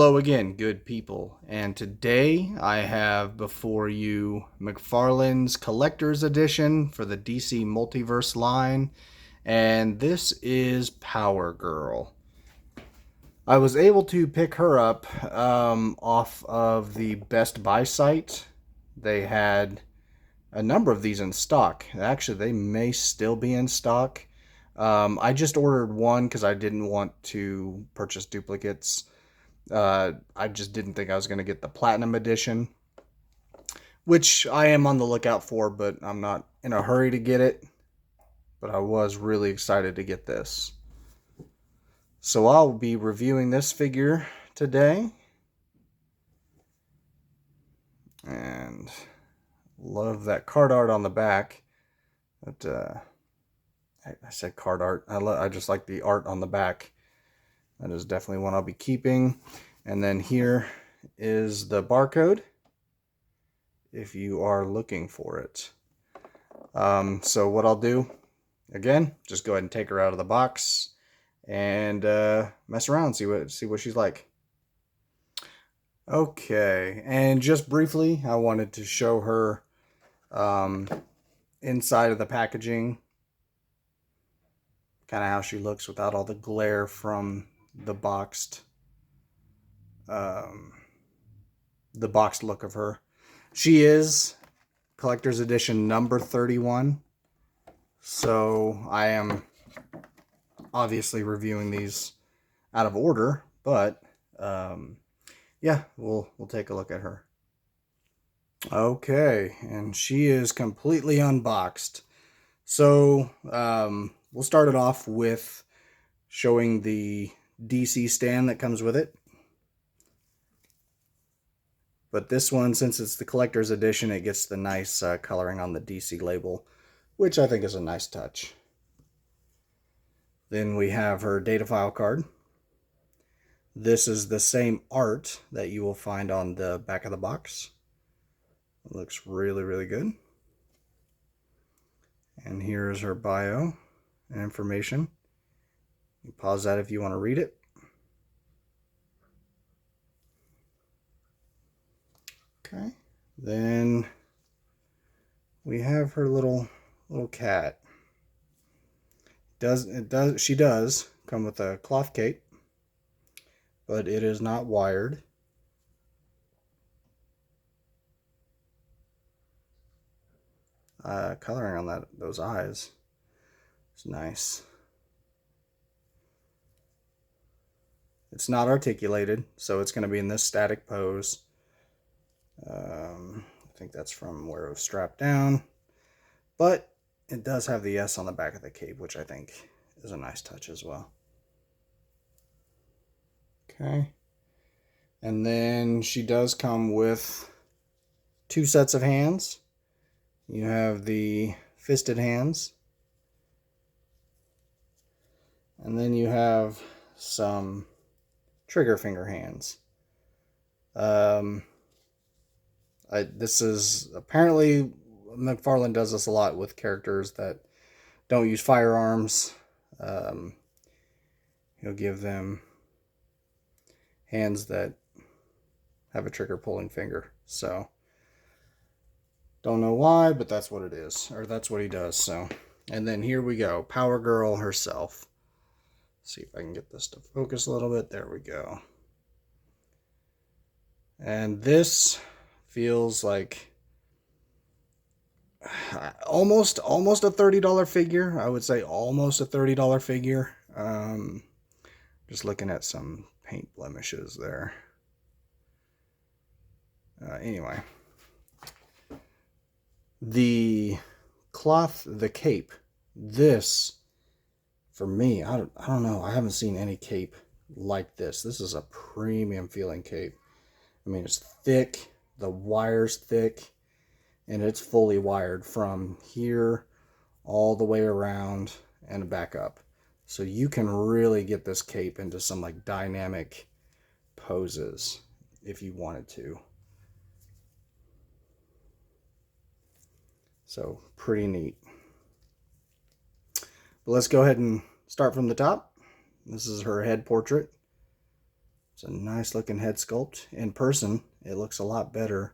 Hello again, good people, and today I have before you McFarlane's Collector's Edition for the DC Multiverse line, and this is Power Girl. I was able to pick her up off of the Best Buy site. They had a number of these in stock. Actually, they may still be in stock. I just ordered one because I didn't want to purchase duplicates. I just didn't think I was going to get the Platinum Edition, which I am on the lookout for, but I'm not in a hurry to get it. But I was really excited to get this. So I'll be reviewing this figure today. And love that card art on the back. But I said card art. I just like the art on the back. That is definitely one I'll be keeping. And then here is the barcode if you are looking for it. So what I'll do, again, just go ahead and take her out of the box and mess around, see what she's like. Okay, and just briefly, I wanted to show her inside of the packaging, kind of how she looks without all the glare from the boxed look of her. She is Collector's Edition number 31. So I am obviously reviewing these out of order, but yeah, we'll take a look at her. Okay, and she is completely unboxed. So we'll start it off with showing the DC stand that comes with it. But this one, since it's the collector's edition, it gets the nice coloring on the DC label, which I think is a nice touch. Then we have her data file card. This is the same art that you will find on the back of the box. It looks really, really good. And here is her bio and information. You pause that if you want to read it. Okay, then we have her little cat. She does come with a cloth cape, but it is not wired. Coloring on those eyes is nice. It's not articulated, so it's going to be in this static pose. I think that's from where it was strapped down, but it does have the S on the back of the cape, which I think is a nice touch as well. Okay, and then she does come with 2 sets of hands. You have the fisted hands, and then you have some trigger finger hands. This is apparently McFarlane does this a lot with characters that don't use firearms. He'll give them hands that have a trigger pulling finger. So don't know why, but that's what it is, or that's what he does. So, and then here we go, Power Girl herself. Let's see if I can get this to focus a little bit. There we go. And this feels like almost a $30 figure. I would say almost a $30 figure. Just looking at some paint blemishes there. Anyway, the cloth, the cape, this for me, I don't know. I haven't seen any cape like this. This is a premium feeling cape. I mean, it's thick, the wire's thick, and it's fully wired from here all the way around and back up. So you can really get this cape into some like dynamic poses if you wanted to. So pretty neat. But let's go ahead and start from the top. This is her head portrait. It's a nice looking head sculpt. In person, it looks a lot better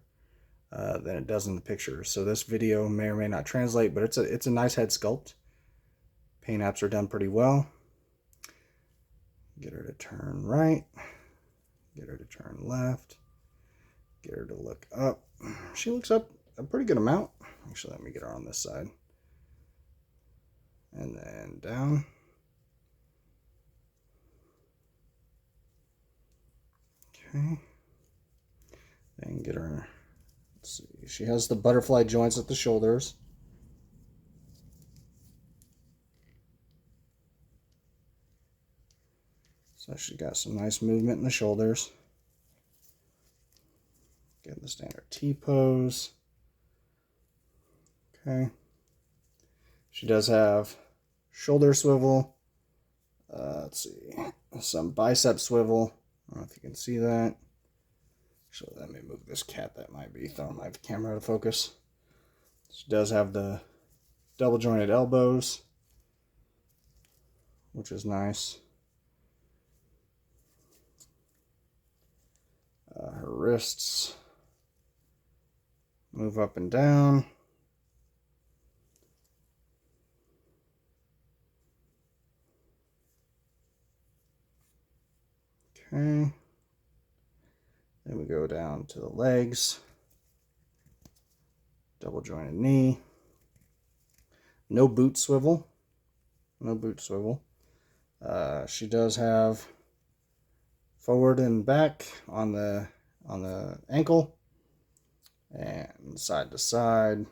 than it does in the picture. So this video may or may not translate, but it's a nice head sculpt. Paint apps are done pretty well. Get her to turn right. Get her to turn left. Get her to look up. She looks up a pretty good amount. Actually, let me get her on this side. And then down. Okay. Then get her, let's see, she has the butterfly joints at the shoulders. So she got some nice movement in the shoulders. Get the standard T-pose. Okay. She does have shoulder swivel. Let's see, some bicep swivel. I don't know if you can see that. So let me move this cat. That might be throwing my camera out of focus. She does have the double jointed elbows, which is nice. Her wrists move up and down. Okay. Then we go down to the legs. Double jointed knee. No boot swivel. No boot swivel. She does have forward and back on the ankle, and side to side.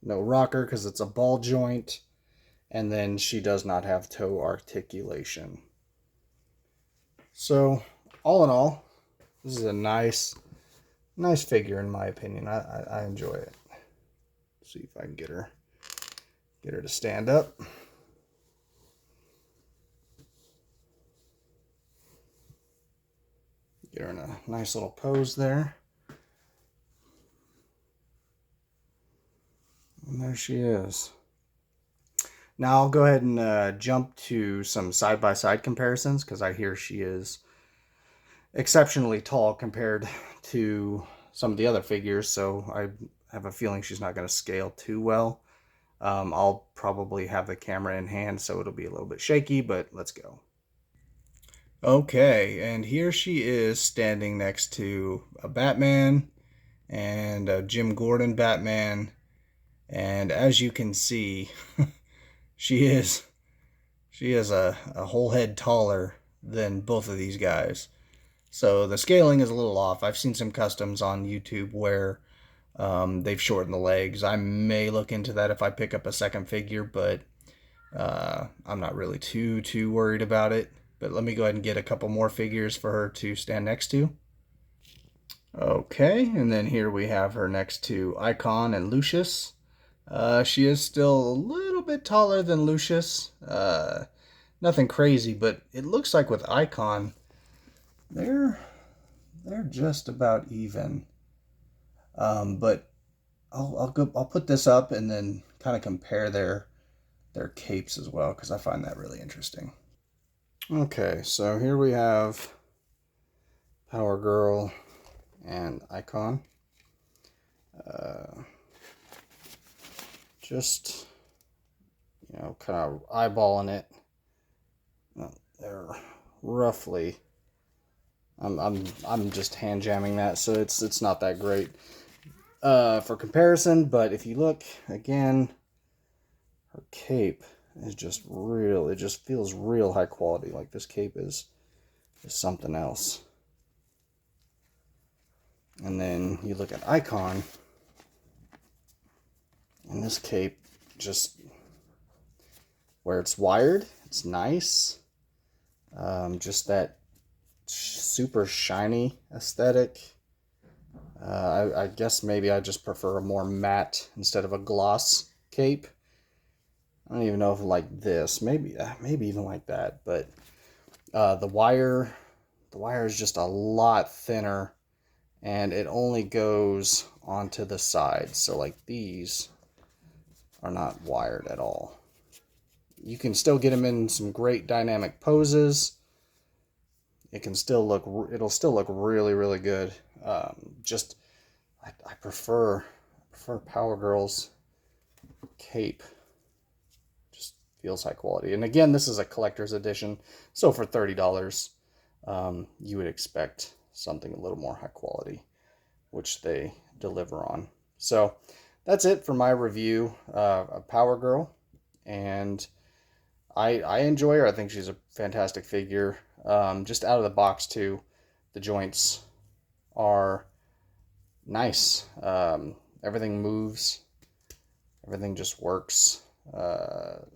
No rocker because it's a ball joint, and then she does not have toe articulation. So all in all, this is a nice figure in my opinion. I enjoy it. See if I can get her to stand up. Get her in a nice little pose there. And there she is. Now I'll go ahead and jump to some side-by-side comparisons because I hear she is exceptionally tall compared to some of the other figures, so I have a feeling she's not going to scale too well. I'll probably have the camera in hand, so it'll be a little bit shaky, but let's go. Okay, and here she is standing next to a Batman and a Jim Gordon Batman, and as you can see, she is a whole head taller than both of these guys. So the scaling is a little off. I've seen some customs on YouTube where they've shortened the legs. I may look into that if I pick up a second figure, but I'm not really too worried about it. But let me go ahead and get a couple more figures for her to stand next to. Okay, and then here we have her next to Icon and Lucius. She is still a little bit taller than Lucius. Nothing crazy, but it looks like with Icon, they're just about even. But I'll put this up and then kind of compare their capes as well, because I find that really interesting. Okay, so here we have Power Girl and Icon. Just, you know, kind of eyeballing it. They're roughly, I'm just hand jamming that, so it's not that great for comparison. But if you look again, her cape is just real. It just feels real high quality. Like this cape is something else. And then you look at Icon, and this cape, just where it's wired, it's nice. Just that super shiny aesthetic. I guess maybe I just prefer a more matte instead of a gloss cape. I don't even know if like this, maybe even like that, but the wire is just a lot thinner, and it only goes onto the sides. So like these are not wired at all. You can still get them in some great dynamic poses. it'll still look really, really good. Just I prefer Power Girl's cape. Just feels high quality. And again, this is a collector's edition, so for $30, you would expect something a little more high quality, which they deliver on. So that's it for my review of Power Girl, and I enjoy her. I think she's a fantastic figure. Just out of the box too, the joints are nice. Everything moves. Everything just works.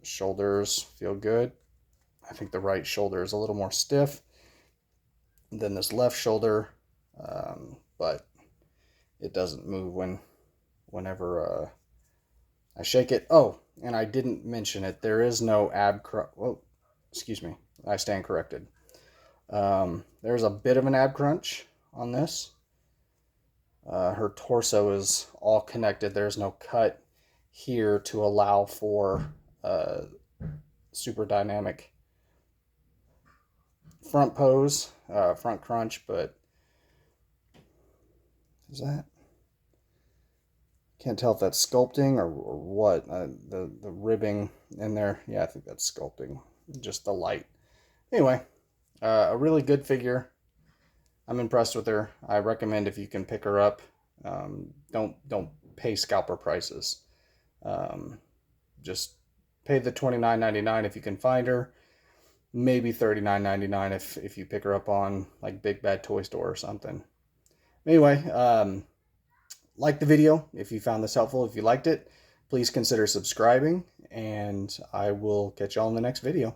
Shoulders feel good. I think the right shoulder is a little more stiff than this left shoulder, but it doesn't move whenever I shake it. Oh, and I didn't mention it. There is no ab crunch. Oh, excuse me. I stand corrected. There's a bit of an ab crunch on this. Her torso is all connected. There's no cut here to allow for super dynamic front pose, front crunch, but is that? Can't tell if that's sculpting or what. The ribbing in there, yeah, I think that's sculpting. Just the light. Anyway, a really good figure. I'm impressed with her. I recommend if you can pick her up, don't pay scalper prices. Just pay the $29.99 if you can find her. Maybe $39.99 if you pick her up on like Big Bad Toy Store or something. Anyway, like the video if you found this helpful. If you liked it, please consider subscribing, and I will catch y'all in the next video.